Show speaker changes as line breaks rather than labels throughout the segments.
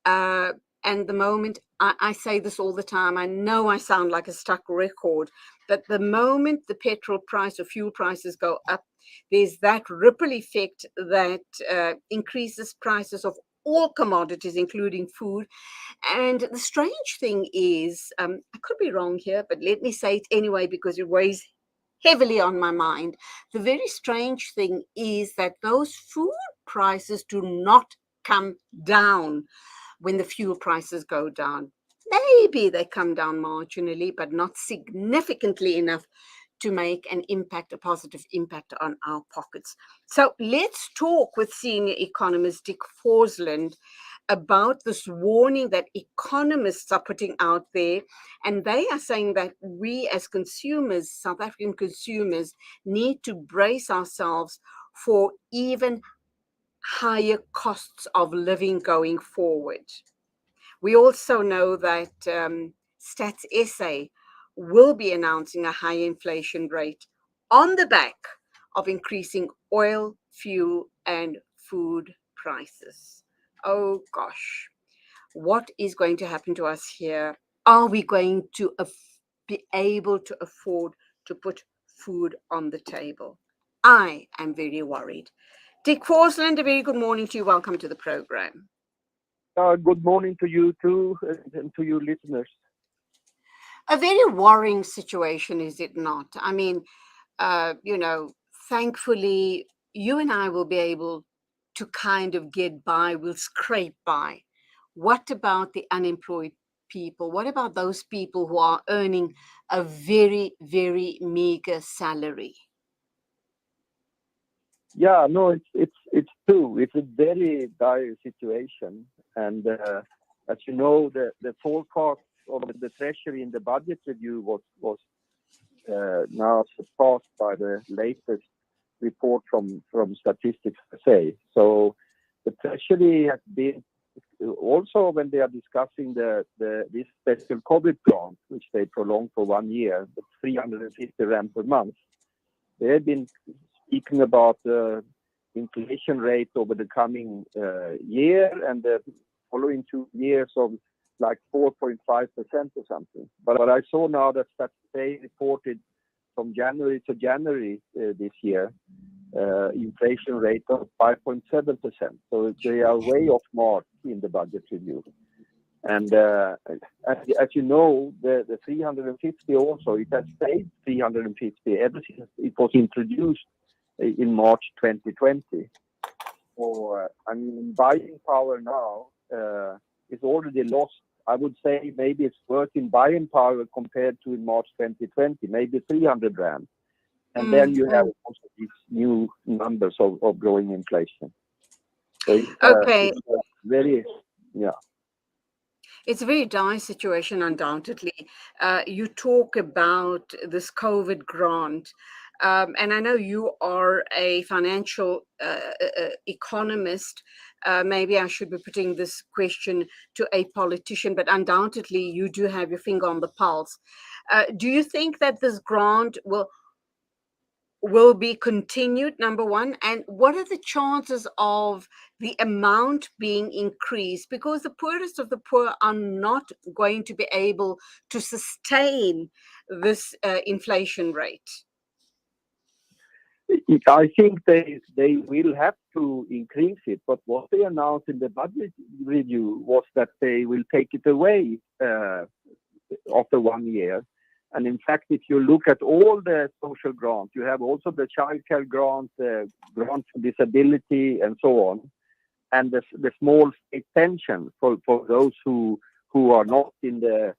And the moment I say this all the time, I know I sound like a stuck record, but the moment the petrol price or fuel prices go up, there's that ripple effect that increases prices of all commodities, including food. And the strange thing is, I could be wrong here, but let me say it anyway because it weighs heavily on my mind. The very strange thing is that those food prices do not come down when the fuel prices go down. Maybe they come down marginally, but not significantly enough to make an impact, a positive impact on our pockets. So let's talk with senior economist Dick Forslund about this warning that economists are putting out there. And they are saying that we as consumers, South African consumers, need to brace ourselves for even higher costs of living going forward. We also know that Stats S.A. will be announcing a high inflation rate on the back of increasing oil, fuel, and food prices. Oh gosh, what is going to happen to us here? Are we going to be able to afford to put food on the table? I am very worried. Dick Forslund, a very good morning to you. Welcome to the program.
Good morning to you too, and to your listeners.
A very worrying situation, is it not? I mean, thankfully, you and I will be able to kind of get by, we'll scrape by. What about the unemployed people? What about those people who are earning a very, very meager salary?
Yeah, no, it's true. It's a very dire situation, and as you know, the forecast of the Treasury in the budget review was now surpassed by the latest report from Statistics S.A. So the Treasury has been also, when they are discussing this special COVID grant, which they prolonged for 1 year, the 350 rand per month, they have been speaking about the inflation rate over the coming year and the following 2 years of like 4.5% or something. But I saw now that they reported from January to January this year, inflation rate of 5.7%. So they are way off mark in the budget review. And as you know, the 350 also, it has stayed 350 ever since it was introduced in March 2020. So, buying power now is already lost. I would say maybe it's worth in buying power compared to in March 2020, maybe 300 rand. And then you have also these new numbers of growing inflation. So it's very, yeah.
It's a very dire situation, undoubtedly. You talk about this COVID grant, and I know you are a financial economist. Maybe I should be putting this question to a politician, but undoubtedly you do have your finger on the pulse. Do you think that this grant will be continued, number one? And what are the chances of the amount being increased? Because the poorest of the poor are not going to be able to sustain this inflation rate.
I think they will have to increase it, but what they announced in the budget review was that they will take it away after 1 year. And in fact, if you look at all the social grants, you have also the childcare grant, the grant for disability, and so on, and the small state pension for those who are not in the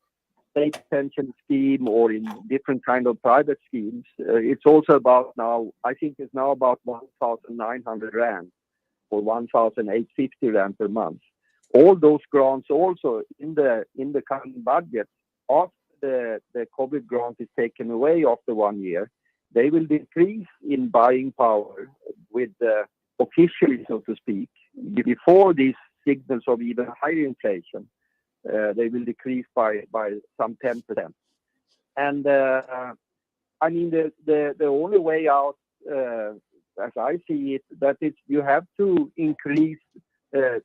state pension scheme or in different kind of private schemes. It's also about now, I think it's now about 1,900 rand or 1,850 rand per month. All those grants also in the current budget, after the COVID grant is taken away after 1 year, they will decrease in buying power with officially, so to speak, before these signals of even higher inflation. They will decrease by some 10%. And the only way out, as I see it, that is you have to increase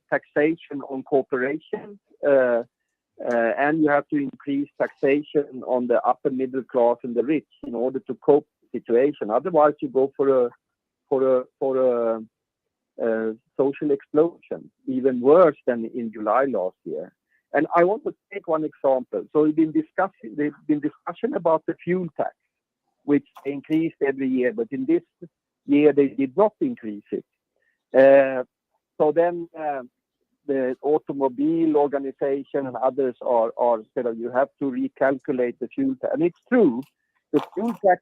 taxation on corporations, and you have to increase taxation on the upper middle class and the rich in order to cope with the situation. Otherwise, you go for a social explosion, even worse than in July last year. And I want to take one example. So there's been discussion about the fuel tax, which increased every year, but in this year they did not increase it. So then the automobile organization and others are said, you have to recalculate the fuel tax. And it's true, the fuel tax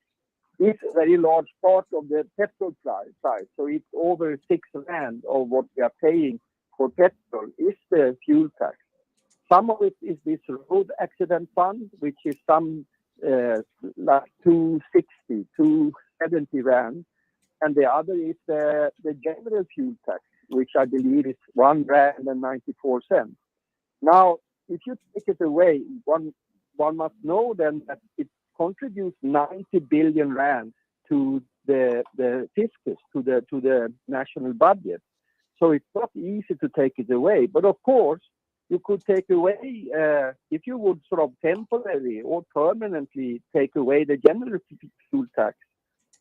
is a very large part of the petrol price. So it's over 6 rand of what we are paying for petrol is the fuel tax. Some of it is this road accident fund, which is some like 260, 270 rand. And the other is the general fuel tax, which I believe is 1 rand and 94 cents. Now, if you take it away, one must know then that it contributes 90 billion rand to the fiscus, to the national budget. So it's not easy to take it away. But of course, you could take away, if you would sort of temporarily or permanently take away the general fuel tax,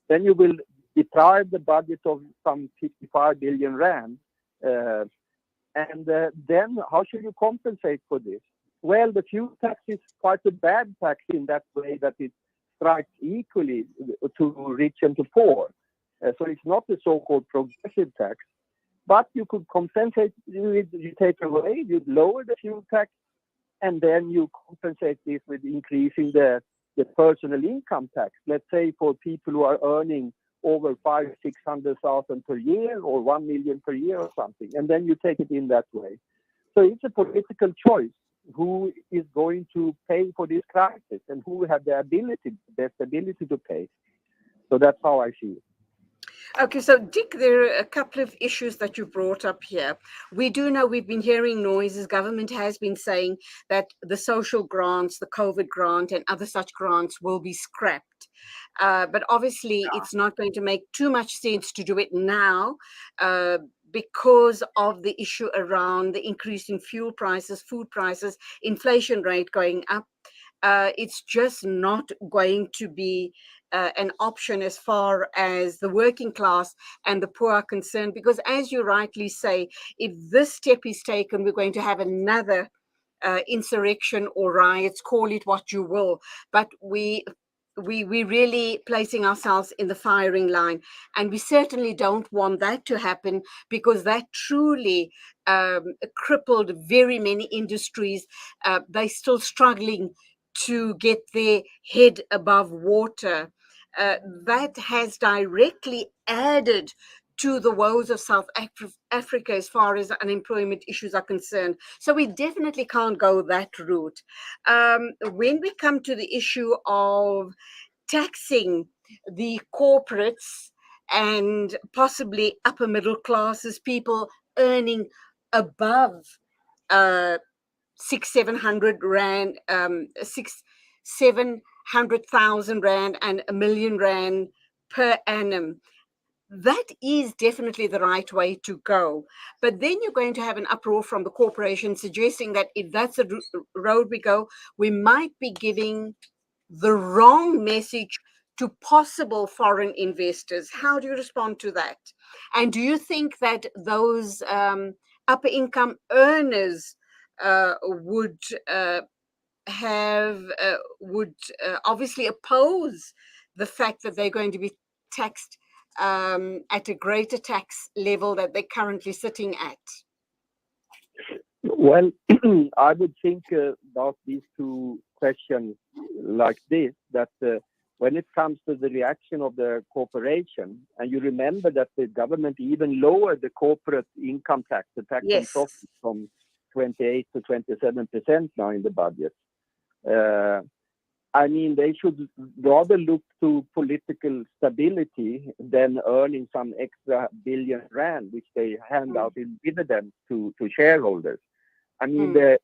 then you will deprive the budget of some 55 billion rand. And then how should you compensate for this? Well, the fuel tax is quite a bad tax in that way that it strikes equally to rich and to poor. So it's not the so-called progressive tax. But you could compensate, you take away, you lower the fuel tax, and then you compensate this with increasing the personal income tax. Let's say for people who are earning over 500,000-600,000 per year or 1 million per year or something, and then you take it in that way. So it's a political choice who is going to pay for this crisis and who have the best ability to pay. So that's how I see it.
Okay, so Dick, there are a couple of issues that you brought up here. We do know, we've been hearing noises. Government has been saying that the social grants, the COVID grant and other such grants will be scrapped. But obviously it's not going to make too much sense to do it now because of the issue around the increase in fuel prices, food prices, inflation rate going up. It's just not going to be an option as far as the working class and the poor are concerned, because as you rightly say, if this step is taken, we're going to have another insurrection or riots, call it what you will, but we really placing ourselves in the firing line, and we certainly don't want that to happen, because that truly crippled very many industries. They're still struggling to get their head above water. That has directly added to the woes of South Africa as far as unemployment issues are concerned. So we definitely can't go that route. When we come to the issue of taxing the corporates and possibly upper middle classes, people earning above 600,000-700,000 rand, 700,000 rand and R1 million per annum. That is definitely the right way to go. But then you're going to have an uproar from the corporation suggesting that if that's the road we go, we might be giving the wrong message to possible foreign investors. How do you respond to that? And do you think that those upper income earners would obviously oppose the fact that they're going to be taxed at a greater tax level that they're currently sitting at?
Well, I would think about these two questions like this, that when it comes to the reaction of the corporation, and you remember that the government even lowered the corporate income tax, the tax on profit, from 28 to 27% now in the budget. I mean, they should rather look to political stability than earning some extra billion rand, which they hand out in dividends to shareholders. I mean, the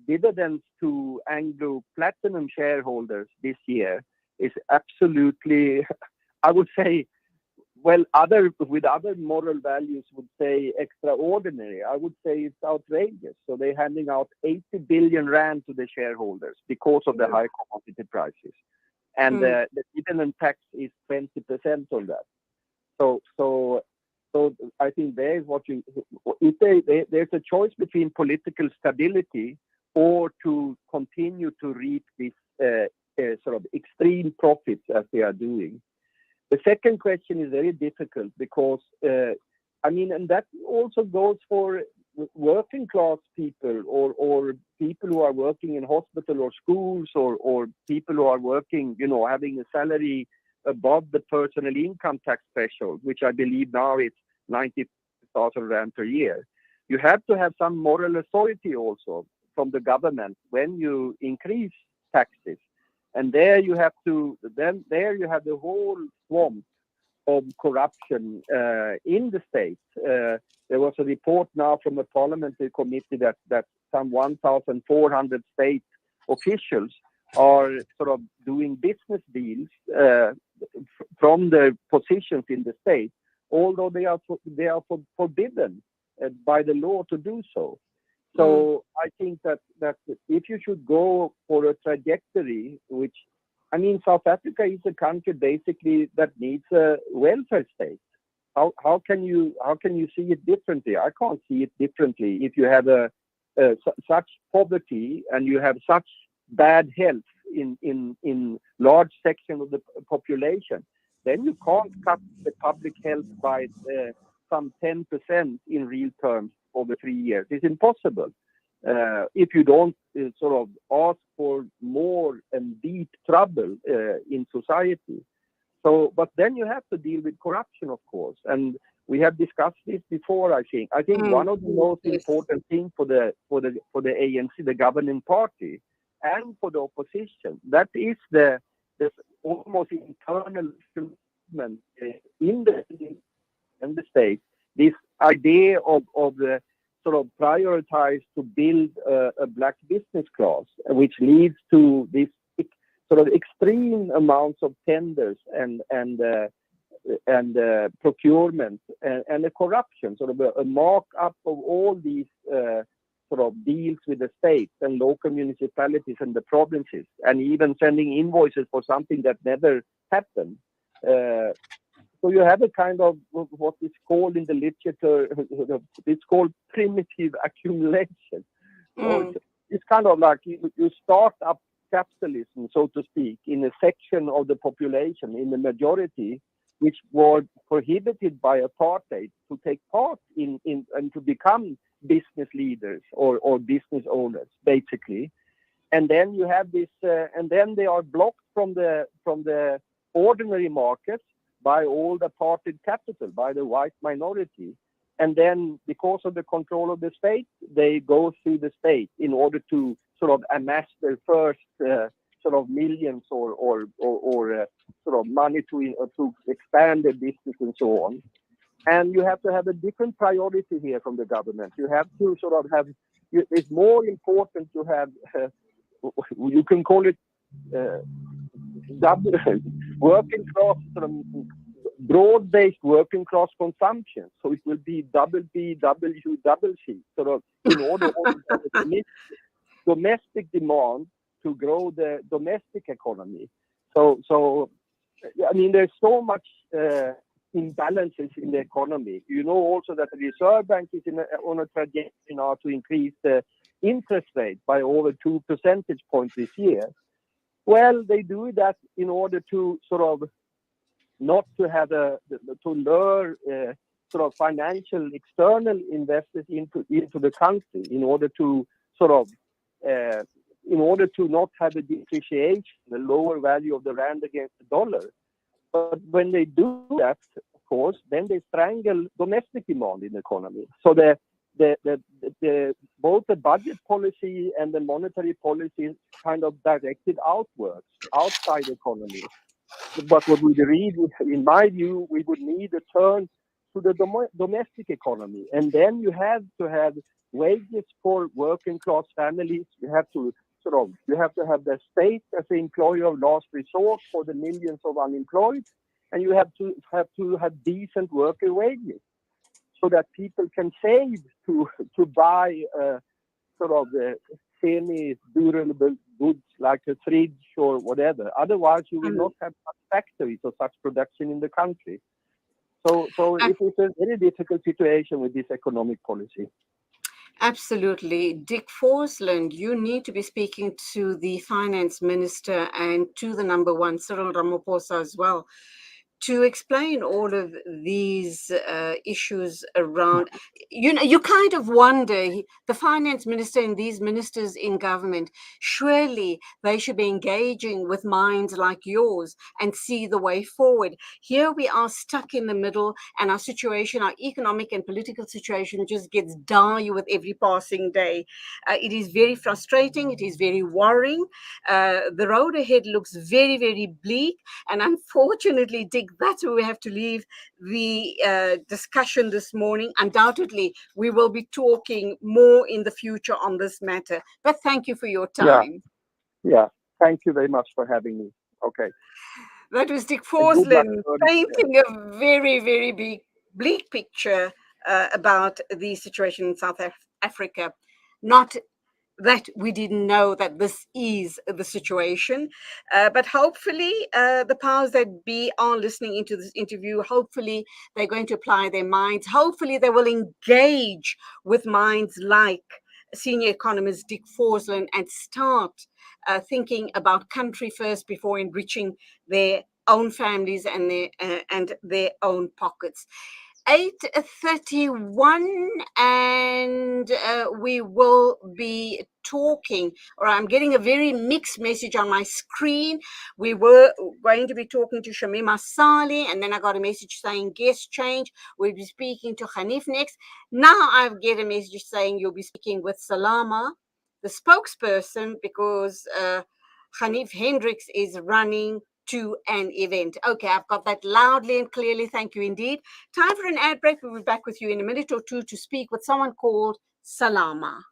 dividends to Anglo Platinum shareholders this year is absolutely, I would say, well, with other moral values would say extraordinary. I would say it's outrageous. So they're handing out 80 billion rand to the shareholders because of the high commodity prices, and the dividend tax is 20% on that. So I think there's there's a choice between political stability or to continue to reap these sort of extreme profits as they are doing. The second question is very difficult because, and that also goes for working class people or people who are working in hospital or schools or people who are working, having a salary above the personal income tax threshold, which I believe now is 90,000 rand per year. You have to have some moral authority also from the government when you increase taxes. And there you have the whole swamp of corruption in the state. There was a report now from a parliamentary committee that some 1,400 state officials are sort of doing business deals from their positions in the state, although they are forbidden by the law to do so. So I think that if you should go for a trajectory, South Africa is a country basically that needs a welfare state. How can you see it differently? I can't see it differently. If you have such poverty and you have such bad health in large section of the population, then you can't cut the public health by some 10% in real terms over 3 years. It's impossible if you don't sort of ask for more and deep trouble in society. So, but then you have to deal with corruption, of course, and we have discussed this before. I think one of the most important things for the ANC, the governing party, and for the opposition, that is the almost internal movement in the state. This idea of the sort of prioritize to build a black business class, which leads to this sort of extreme amounts of tenders and procurement and the corruption, sort of a markup of all these sort of deals with the states and local municipalities and the provinces, and even sending invoices for something that never happened. So you have a kind of what is called in the literature, it's called primitive accumulation. So it's kind of like you start up capitalism, so to speak, in a section of the population, in the majority, which were prohibited by apartheid to take part in and to become business leaders or business owners, basically. And then you have this, and then they are blocked from the ordinary markets by all the apartheid capital, by the white minority. And then because of the control of the state, they go through the state in order to sort of amass their first sort of millions or sort of money to expand their business and so on. And you have to have a different priority here from the government. You have to sort of have, it's more important to have, you can call it working class, sort of broad-based working class consumption. So it will be BBWCC, sort of in order to meet domestic demand to grow the domestic economy. So I mean, there's so much imbalances in the economy. You know also that the Reserve Bank is on a trajectory now to increase the interest rate by over 2 percentage points this year. Well, they do that in order to sort of not to have to lure sort of financial external investors into the country in order to sort of in order to not have a depreciation, the lower value of the rand against the dollar. But when they do that, of course, then they strangle domestic demand in the economy. So both the budget policy and the monetary policy is kind of directed outwards, outside the economy. But what we read, in my view, we would need a turn to the domestic economy. And then you have to have wages for working class families. You have to have the state as the employer of last resort for the millions of unemployed. and you have to have decent worker wages so that people can save to buy sort of the semi-durable goods like a fridge or whatever. Otherwise, you will not have such factories or such production in the country. So it is a very difficult situation with this economic policy.
Absolutely. Dick Forslund, you need to be speaking to the finance minister and to the number one, Cyril Ramaphosa, as well, to explain all of these issues around. You kind of wonder, the finance minister and these ministers in government, surely they should be engaging with minds like yours and see the way forward. Here we are stuck in the middle, and our situation, our economic and political situation, just gets dire with every passing day. It is very frustrating. It is very worrying. The road ahead looks very, very bleak. And unfortunately, Dick, that's where we have to leave the discussion this morning. Undoubtedly, we will be talking more in the future on this matter. But thank you for your time.
Yeah. Thank you very much for having me. Okay.
That was Dick
Good luck.
Forslund painting a very, very bleak picture about the situation in South Africa. Not that we didn't know that this is the situation. But hopefully, the powers that be are listening into this interview. Hopefully, they're going to apply their minds. Hopefully, they will engage with minds like senior economist Dick Forslund and start thinking about country first before enriching their own families and their own pockets. 8:31, and we will be talking, or I'm getting a very mixed message on my screen. We were going to be talking to Shamima Saleh, and then I got a message saying guest change. We'll be speaking to Hanif next. Now I get a message saying you'll be speaking with Salama, the spokesperson, because Hanif Hendricks is running to an event. Okay, I've got that loudly and clearly. Thank you indeed. Time for an ad break. We'll be back with you in a minute or two to speak with someone called Salama.